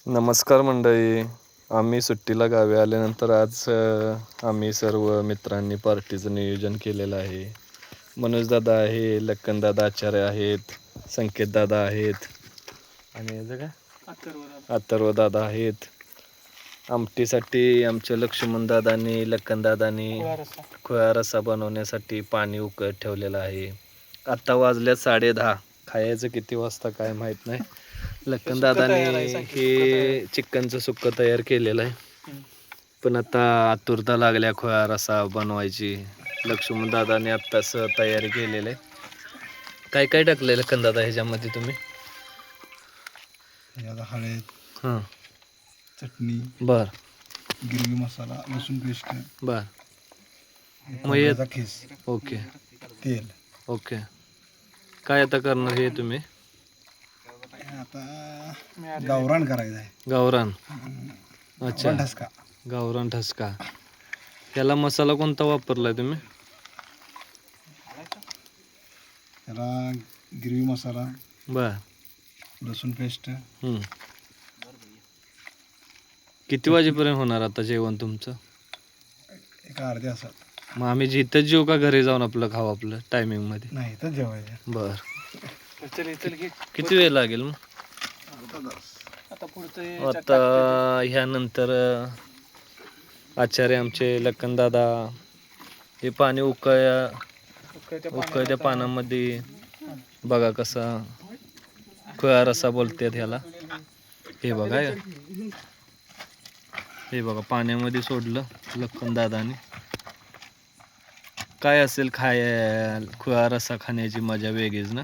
नमस्कार मंडळी. आम्ही सुट्टीला गावी आल्यानंतर आज आम्ही सर्व मित्रांनी पार्टीचं नियोजन केलेलं आहे. मनोजदादा आहे, लक्कनदादा आचार्य आहेत, संकेतदादा आहेत आणि याचं काय अथर्वदादा आहेत. आमटीसाठी आमच्या लक्ष्मणदादांनी लक्कनदादांनी खुळा रस्सा बनवण्यासाठी पाणी उकळत ठेवलेलं आहे. आत्ता वाजल्या 10:30. खायचं किती वाजता काय माहीत नाही. लक्कनदादाने हे चिकनचं सुक्क तयार केलेलं आहे. पण आता आतुरता लागल्या खुळा रस्सा बनवायची. लक्ष्मणदादाने आत्ताच तयारी केलेलं आहे. काय काय टाकलंय लक्कनदादा ह्याच्यामध्ये तुम्ही? हळद, हां, चटणी, बर गिरवी मसाला, लसूण पेस्ट, बर मग हे खीस, ओके तेल. ओके. काय आता करणार हे तुम्ही? आता गावरान करायचं आहे. गावरान. अच्छा, ठसका. गावरान ठसका. याला मसाला कोणता वापरलाय तुम्ही? त्याला गिरवी मसाला, बर. लसूण पेस्ट. किती वाजेपर्यंत होणार आता जेवण तुमचं? एका अर्ध्या तासात. मग आम्ही जिथंच जेऊ का घरी जाऊन आपलं खाऊ आपलं टायमिंग मध्ये? नाही तर जेवायचं. बर. किती वेळ लागेल मग? आता ह्यानंतर आचार्य आमचे लक्कनदादा हे पाणी उकळत्या पाण्यामध्ये बघा कसा खुळा रस्सा बोलतात ह्याला. हे बघा, हे बघा पाण्यामध्ये सोडलं लक्कनदादाने. काय असेल खुळा रस्सा खाण्याची मजा वेगळीच ना.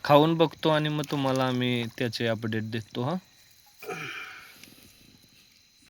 खाऊन बघतो आणि मग तुम्हाला आम्ही त्याचे अपडेट देतो. हा.